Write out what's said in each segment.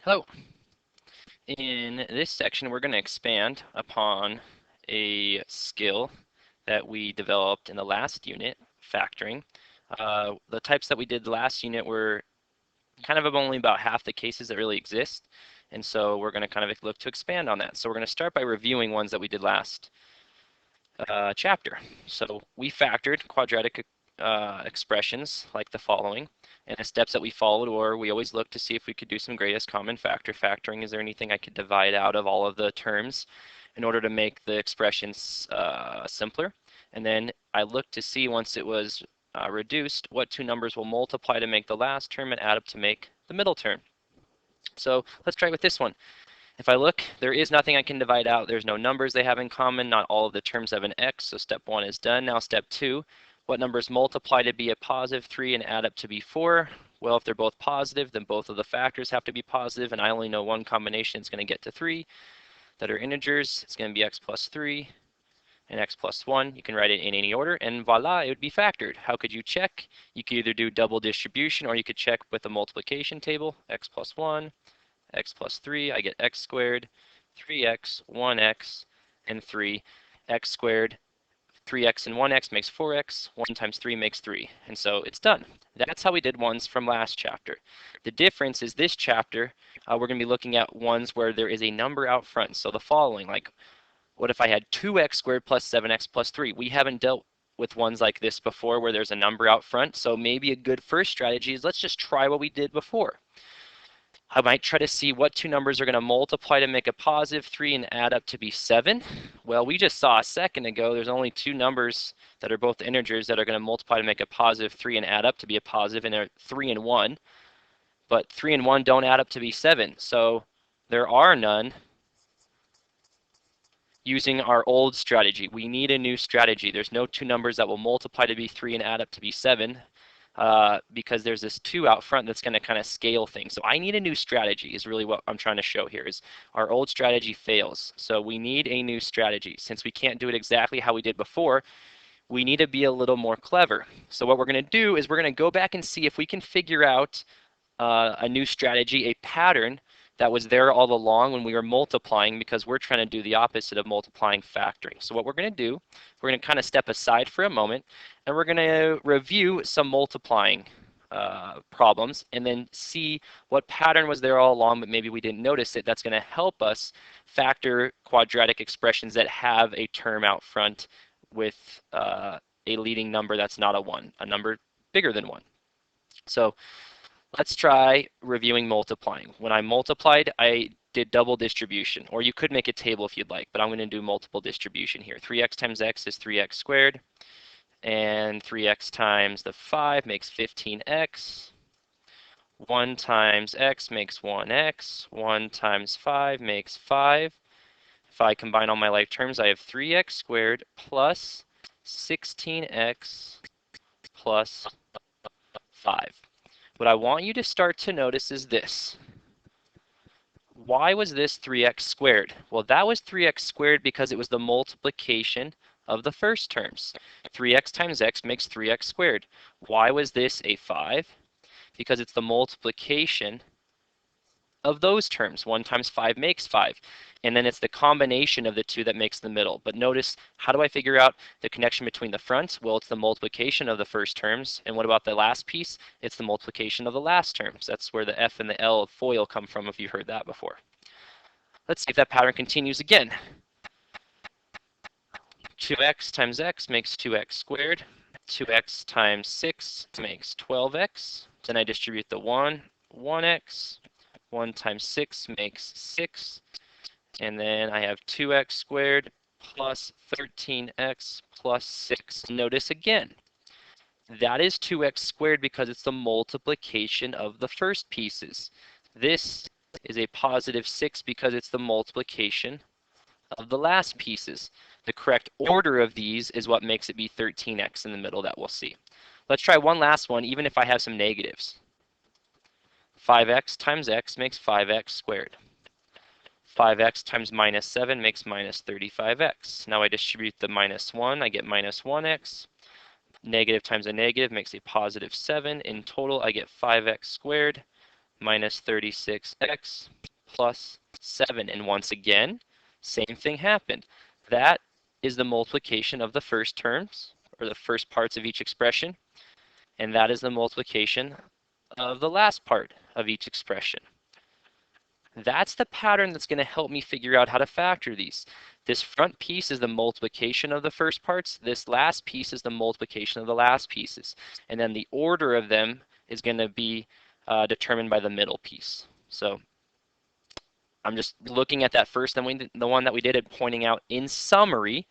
Hello. In this section, we're going to expand upon a skill that we developed in the last unit, factoring. The types that we did last unit were kind of only about half the cases that really exist, and so we're going to kind of look to expand on that. So we're going to start by reviewing ones that we did last chapter. So we factored quadratic expressions like the following. And the steps that we followed were we always looked to see if we could do some greatest common factor factoring. Is there anything I could divide out of all of the terms in order to make the expressions simpler? And then I looked to see once it was reduced, what two numbers will multiply to make the last term and add up to make the middle term. So let's try with this one. If I look, there is nothing I can divide out. There's no numbers they have in common. Not all of the terms have an x, so step 1 is done. Now step 2, what numbers multiply to be a positive 3 and add up to be 4? Well, if they're both positive, then both of the factors have to be positive, and I only know one combination is going to get to 3 that are integers. It's going to be x plus 3 and x plus 1. You can write it in any order, and voila, it would be factored. How could you check? You could either do double distribution, or you could check with a multiplication table, x plus 1, x plus 3, I get x squared, 3x, 1x, and 3. X squared, 3x and 1x makes 4x, 1 times 3 makes 3. And so it's done. That's how we did ones from last chapter. The difference is this chapter, we're going to be looking at ones where there is a number out front. So the following, like what if I had 2x squared plus 7x plus 3? We haven't dealt with ones like this before where there's a number out front. So maybe a good first strategy is let's just try what we did before. I might try to see what two numbers are going to multiply to make a positive 3 and add up to be 7. Well, we just saw a second ago there's only two numbers that are both integers that are going to multiply to make a positive 3 and add up to be a positive, and they're 3 and 1. But 3 and 1 don't add up to be 7. So there are none using our old strategy. We need a new strategy. There's no two numbers that will multiply to be 3 and add up to be 7. Because there's this 2 out front that's going to kind of scale things. So I need a new strategy is really what I'm trying to show here is our old strategy fails. So we need a new strategy. Since we can't do it exactly how we did before, we need to be a little more clever. So what we're going to do is we're going to go back and see if we can figure out a new strategy, a pattern that was there all along when we were multiplying, because we're trying to do the opposite of multiplying factoring. So what we're going to do, we're going to kind of step aside for a moment, and we're going to review some multiplying problems and then see what pattern was there all along, but maybe we didn't notice it. That's going to help us factor quadratic expressions that have a term out front with a leading number that's not a 1, a number bigger than 1. So let's try reviewing multiplying. When I multiplied, I did double distribution, or you could make a table if you'd like, but I'm going to do multiple distribution here. 3x times x is 3x squared, and 3x times the 5 makes 15x. 1 times x makes 1x. 1 times 5 makes 5. If I combine all my like terms, I have 3x squared plus 16x plus 5. What I want you to start to notice is this. Why was this 3x squared? Well, that was 3x squared because it was the multiplication of the first terms. 3x times x makes 3x squared. Why was this a 5? Because it's the multiplication of those terms. 1 times 5 makes 5. And then it's the combination of the two that makes the middle. But notice, how do I figure out the connection between the fronts? Well, it's the multiplication of the first terms. And what about the last piece? It's the multiplication of the last terms. That's where the F and the L of FOIL come from, if you've heard that before. Let's see if that pattern continues again. 2x times x makes 2x squared. 2x times 6 makes 12x. Then I distribute the 1x. 1 times 6 makes 6. And then I have 2x squared plus 13x plus 6. Notice again, that is 2x squared because it's the multiplication of the first pieces. This is a positive 6 because it's the multiplication of the last pieces. The correct order of these is what makes it be 13x in the middle that we'll see. Let's try one last one, even if I have some negatives. 5x times x makes 5x squared. 5x times minus 7 makes minus 35x. Now I distribute the minus 1, I get minus 1x. Negative times a negative makes a positive 7. In total, I get 5x squared minus 36x plus 7. And once again, same thing happened. That is the multiplication of the first terms, or the first parts of each expression, and that is the multiplication of the last part of each expression. That's the pattern that's going to help me figure out how to factor these. This front piece is the multiplication of the first parts. This last piece is the multiplication of the last pieces. And then the order of them is going to be determined by the middle piece. So I'm just looking at that first, then the one that we did and pointing out in summary,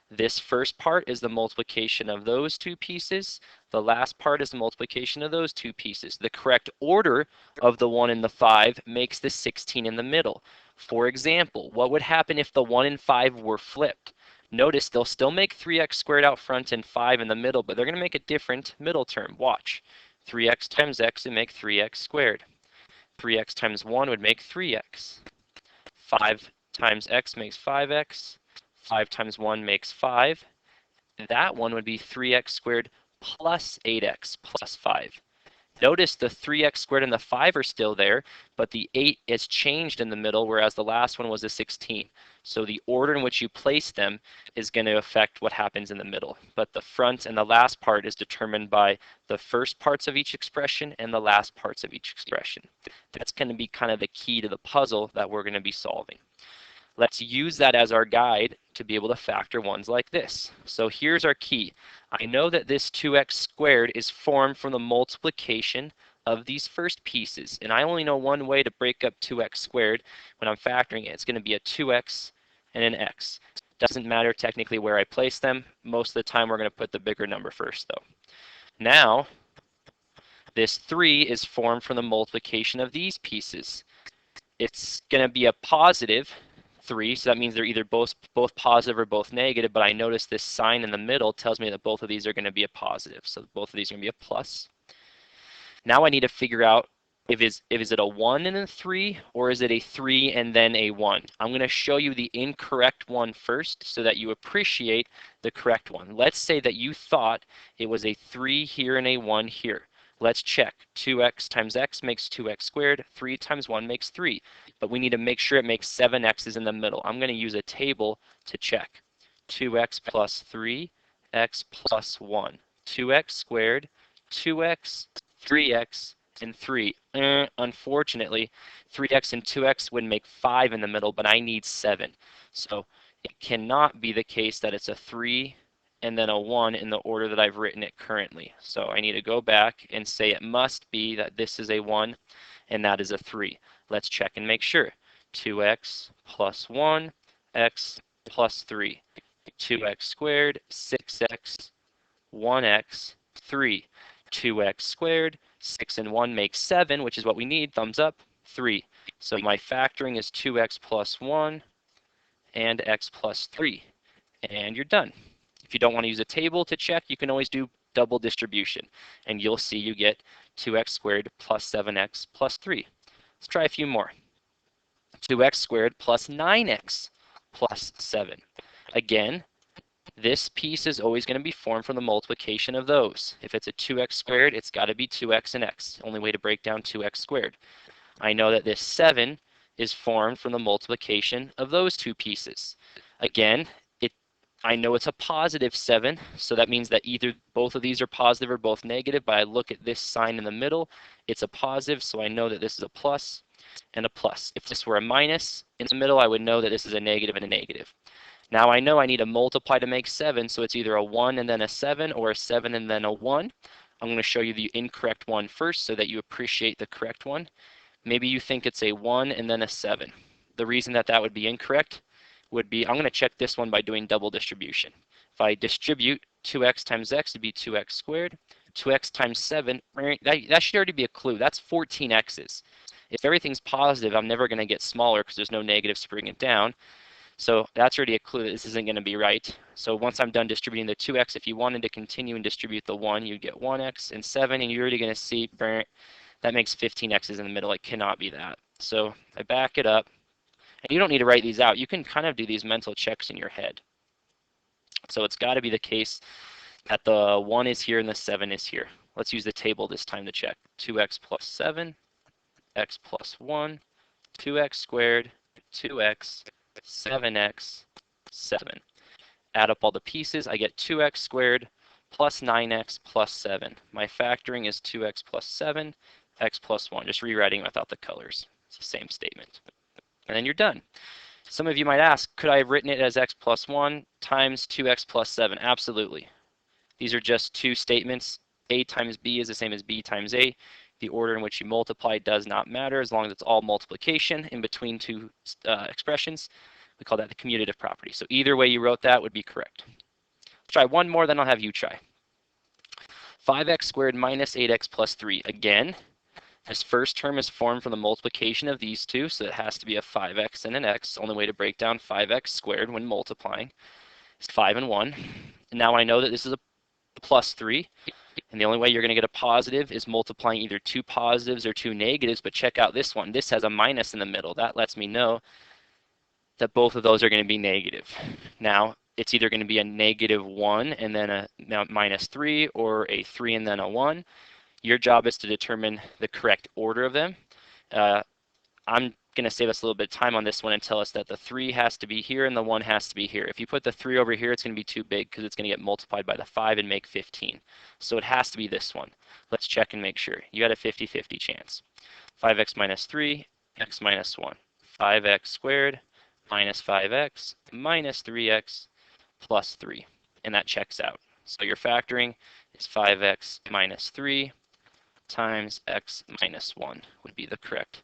this first part is the multiplication of those two pieces. The last part is the multiplication of those two pieces. The correct order of the 1 and the 5 makes the 16 in the middle. For example, what would happen if the 1 and 5 were flipped? Notice they'll still make 3x squared out front and 5 in the middle, but they're going to make a different middle term. Watch. 3x times x would make 3x squared. 3x times 1 would make 3x. 5 times x makes 5x. 5 times 1 makes 5. That one would be 3x squared plus 8x plus 5. Notice the 3x squared and the 5 are still there, but the 8 is changed in the middle, whereas the last one was a 16. So the order in which you place them is going to affect what happens in the middle. But the front and the last part is determined by the first parts of each expression and the last parts of each expression. That's going to be kind of the key to the puzzle that we're going to be solving. Let's use that as our guide to be able to factor ones like this. So here's our key. I know that this 2x squared is formed from the multiplication of these first pieces. And I only know one way to break up 2x squared when I'm factoring it. It's going to be a 2x and an x. Doesn't matter technically where I place them. Most of the time we're going to put the bigger number first though. Now, this 3 is formed from the multiplication of these pieces. It's going to be a positive 3, so that means they're either both positive or both negative, but I notice this sign in the middle tells me that both of these are going to be a positive, so both of these are going to be a plus. Now I need to figure out if is it a 1 and a 3, or is it a 3 and then a 1? I'm going to show you the incorrect one first so that you appreciate the correct one. Let's say that you thought it was a 3 here and a 1 here. Let's check. 2x times x makes 2x squared. 3 times 1 makes 3. But we need to make sure it makes 7 x's in the middle. I'm going to use a table to check. 2x plus 3, x plus 1. 2x squared, 2x, 3x, and 3. Unfortunately, 3x and 2x would make 5 in the middle, but I need 7. So it cannot be the case that it's a 3 and then a 1 in the order that I've written it currently. So I need to go back and say it must be that this is a 1 and that is a 3. Let's check and make sure. 2x plus 1, x plus 3. 2x squared, 6x, 1x, 3. 2x squared, 6 and 1 makes 7, which is what we need, thumbs up, 3. So my factoring is 2x plus 1 and x plus 3. And you're done. If you don't want to use a table to check, you can always do double distribution. And you'll see you get 2x squared plus 7x plus 3. Let's try a few more. 2x squared plus 9x plus 7. Again, this piece is always going to be formed from the multiplication of those. If it's a 2x squared, it's got to be 2x and x. Only way to break down 2x squared. I know that this 7 is formed from the multiplication of those two pieces. Again, I know it's a positive 7, so that means that either both of these are positive or both negative, but I look at this sign in the middle, it's a positive, so I know that this is a plus and a plus. If this were a minus in the middle, I would know that this is a negative and a negative. Now I know I need to multiply to make 7, so it's either a 1 and then a 7, or a 7 and then a 1. I'm going to show you the incorrect one first so that you appreciate the correct one. Maybe you think it's a 1 and then a 7. The reason that that would be incorrect would be, I'm going to check this one by doing double distribution. If I distribute 2x times x, it'd be 2x squared. 2x times 7, that should already be a clue. That's 14 x's. If everything's positive, I'm never going to get smaller because there's no negatives to bring it down. So that's already a clue that this isn't going to be right. So once I'm done distributing the 2x, if you wanted to continue and distribute the 1, you'd get 1x and 7, and you're already going to see, that makes 15 x's in the middle. It cannot be that. So I back it up. And you don't need to write these out. You can kind of do these mental checks in your head. So it's got to be the case that the 1 is here and the 7 is here. Let's use the table this time to check. 2x plus 7 x plus 1, 2x squared, 2x, 7x, 7. Add up all the pieces, I get 2x squared plus 9x plus 7. My factoring is 2x plus 7, x plus 1. Just rewriting without the colors. It's the same statement. And then you're done. Some of you might ask, could I have written it as x plus 1 times 2x plus 7? Absolutely. These are just two statements. A times B is the same as B times A. The order in which you multiply does not matter as long as it's all multiplication in between two expressions. We call that the commutative property. So either way you wrote that would be correct. Try one more, then I'll have you try. 5x squared minus 8x plus 3. Again, this first term is formed from the multiplication of these two, so it has to be a 5x and an x. The only way to break down 5x squared when multiplying is 5 and 1. And now I know that this is a plus 3. And the only way you're going to get a positive is multiplying either two positives or two negatives. But check out this one. This has a minus in the middle. That lets me know that both of those are going to be negative. Now, it's either going to be a -1 and then a -3, or a 3 and then a 1. Your job is to determine the correct order of them. I'm going to save us a little bit of time on this one and tell us that the 3 has to be here and the 1 has to be here. If you put the 3 over here, it's going to be too big because it's going to get multiplied by the 5 and make 15. So it has to be this one. Let's check and make sure. You got a 50-50 chance. 5x minus 3, x minus 1. 5x squared minus 5x minus 3x plus 3. And that checks out. So your factoring is 5x minus 3 times x minus 1 would be the correct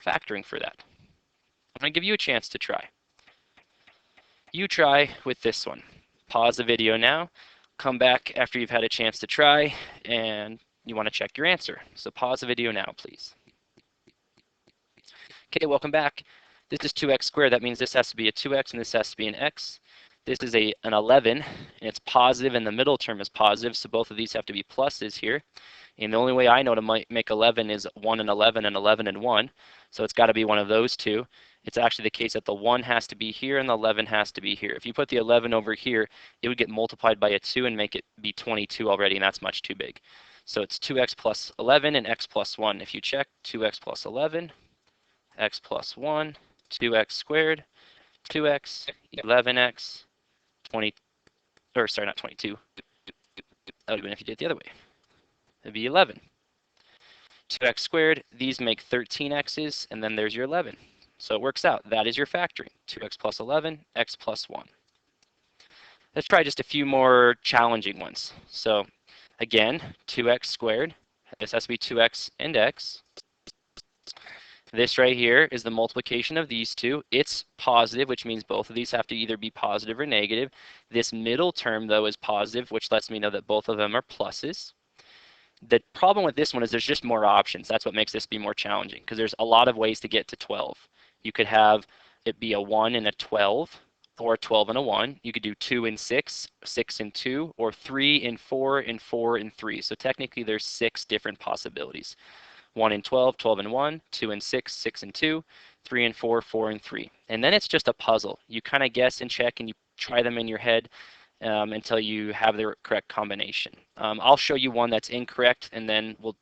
factoring for that. I'm going to give you a chance to try. You try with this one. Pause the video now, come back after you've had a chance to try, and you want to check your answer. So pause the video now, please. Okay, welcome back. This is 2x squared. That means this has to be a 2x and this has to be an x. This is an 11, and it's positive, and the middle term is positive, so both of these have to be pluses here. And the only way I know to make 11 is 1 and 11 and 11 and 1. So it's got to be one of those two. It's actually the case that the 1 has to be here and the 11 has to be here. If you put the 11 over here, it would get multiplied by a 2 and make it be 22 already, and that's much too big. So it's 2x plus 11 and x plus 1. If you check, 2x plus 11, x plus 1, 2x squared, 2x, 11x, 20, or sorry, not 22. That would have been if you did it the other way. It'd be 11. 2x squared, these make 13x's, and then there's your 11. So it works out. That is your factoring. 2x plus 11, x plus 1. Let's try just a few more challenging ones. So again, 2x squared. This has to be 2x and x. This right here is the multiplication of these two. It's positive, which means both of these have to either be positive or negative. This middle term, though, is positive, which lets me know that both of them are pluses. The problem with this one is there's just more options. That's what makes this be more challenging, because there's a lot of ways to get to 12. You could have it be a 1 and a 12, or a 12 and a 1. You could do 2 and 6, 6 and 2, or 3 and 4, and 4 and 3. So technically there's 6 different possibilities. 1 and 12, 12 and 1, 2 and 6, 6 and 2, 3 and 4, 4 and 3. And then it's just a puzzle. You kind of guess and check and you try them in your head until you have the correct combination. I'll show you one that's incorrect, and then we'll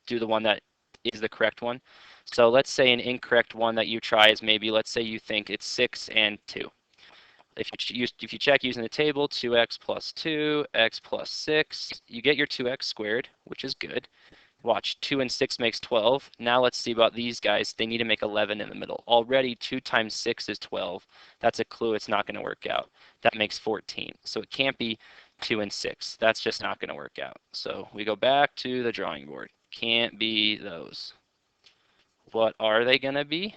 do the one that is the correct one. So let's say an incorrect one that you try is maybe, let's say you think it's 6 and 2. If you check using the table, 2x plus 2, x plus 6, you get your 2x squared, which is good. Watch, 2 and 6 makes 12. Now let's see about these guys. They need to make 11 in the middle. Already 2 times 6 is 12. That's a clue it's not going to work out. That makes 14. So it can't be 2 and 6. That's just not going to work out. So we go back to the drawing board. Can't be those. What are they going to be?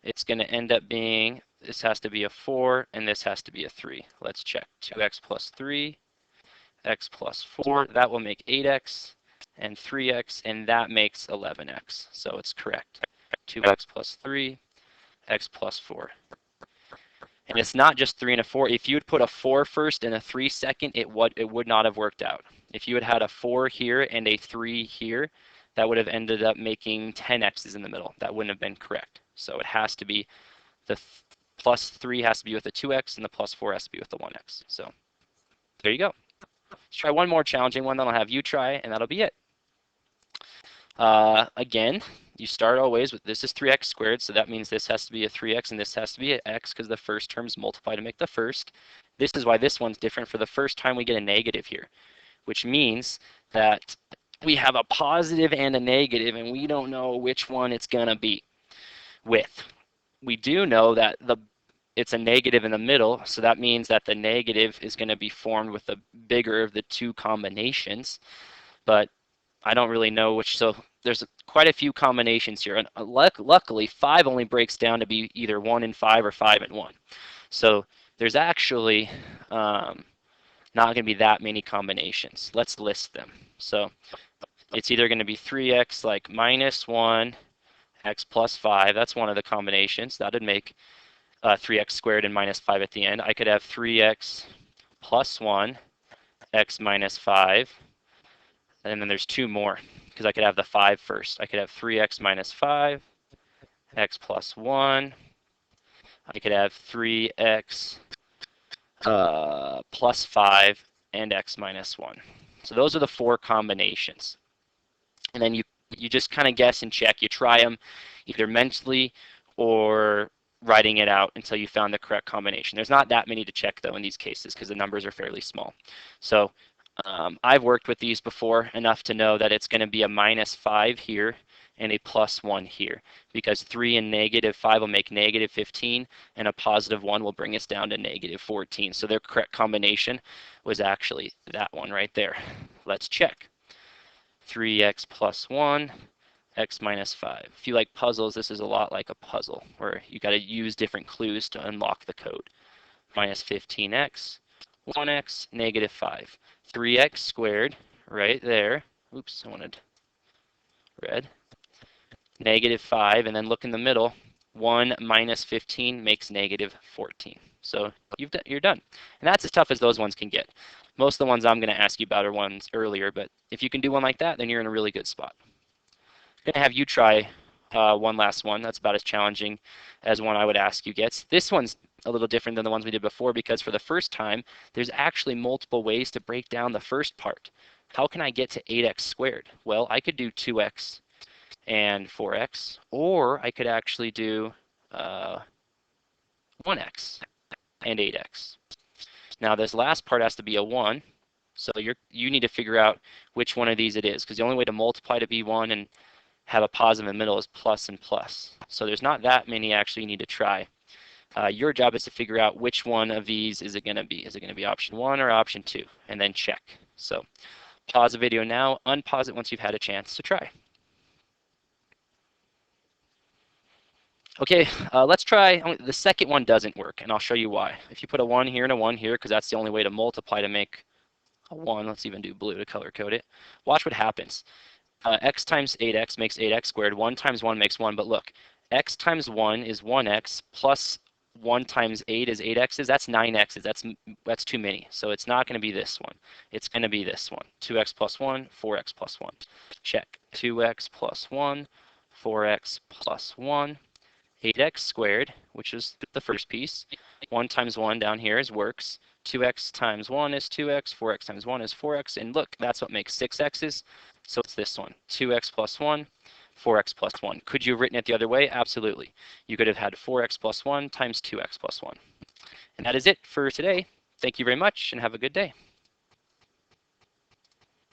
It's going to end up being, this has to be a 4 and this has to be a 3. Let's check. 2x plus 3, x plus 4. That will make 8x. And 3x, and that makes 11x. So it's correct. 2x plus 3, x plus 4. And it's not just 3 and a 4. If you had put a 4 first and a 3 second, it would not have worked out. If you had had a 4 here and a 3 here, that would have ended up making 10 x's in the middle. That wouldn't have been correct. So it has to be, the plus 3 has to be with the 2x, and the plus 4 has to be with the 1x. So there you go. Let's try one more challenging one, then I'll have you try, and that'll be it. Again, you start always with this is 3x squared, so that means this has to be a 3x and this has to be an x because the first terms multiply to make the first. This is why this one's different. For the first time, we get a negative here, which means that we have a positive and a negative, and we don't know which one it's going to be with. We do know that it's a negative in the middle, so that means that the negative is going to be formed with the bigger of the two combinations, but I don't really know which, so there's quite a few combinations here, and luckily 5 only breaks down to be either 1 and 5 or 5 and 1. So there's actually not going to be that many combinations. Let's list them. So it's either going to be 3x like minus 1, x plus 5. That's one of the combinations. That would make 3x squared and minus 5 at the end. I could have 3x plus 1, x minus 5. And then there's 2 more because I could have the 5 first. I could have 3x minus 5, x plus 1. I could have 3x plus 5 and x minus 1. So those are the 4 combinations. And then you just kind of guess and check. You try them either mentally or writing it out until you found the correct combination. There's not that many to check, though, in these cases because the numbers are fairly small. So I've worked with these before enough to know that it's going to be a minus 5 here and a plus 1 here because 3 and negative 5 will make negative 15 and a positive 1 will bring us down to negative 14. So their correct combination was actually that one right there. Let's check. 3x plus 1, x minus 5. If you like puzzles, this is a lot like a puzzle where you got to use different clues to unlock the code. Minus 15x, 1x, negative 5. 3x squared right there. Oops, I wanted red. Negative 5, and then look in the middle. 1 minus 15 makes negative 14. So you're done. And that's as tough as those ones can get. Most of the ones I'm going to ask you about are ones earlier, but if you can do one like that, then you're in a really good spot. I'm going to have you try one last one. That's about as challenging as one I would ask you gets. This one's a little different than the ones we did before because for the first time, there's actually multiple ways to break down the first part. How can I get to 8x squared? Well, I could do 2x and 4x, or I could actually do 1x and 8x. Now this last part has to be a 1, so you need to figure out which one of these it is, because the only way to multiply to be 1 and have a positive in the middle is plus and plus. So there's not that many actually you need to try. Your job is to figure out which one of these is it going to be. Is it going to be option 1 or option 2? And then check. So pause the video now, unpause it once you've had a chance to try. Okay, let's try, the second one doesn't work, and I'll show you why. If you put a 1 here and a 1 here, because that's the only way to multiply to make a 1, let's even do blue to color code it. Watch what happens. X times 8x makes 8x squared. 1 times 1 makes 1, but look, x times 1 is 1x, plus 1 times 8 is 8x's. That's 9x's. That's too many. So it's not going to be this one. It's going to be this one. 2x plus 1, 4x plus 1. Check. 2x plus 1, 4x plus 1. 8x squared, which is the first piece. 1 times 1 down here is works. 2x times 1 is 2x. 4x times 1 is 4x. And look, that's what makes 6x's. So it's this one. 2x plus 1, 4x plus 1. Could you have written it the other way? Absolutely. You could have had 4x plus 1 times 2x plus 1. And that is it for today. Thank you very much and have a good day.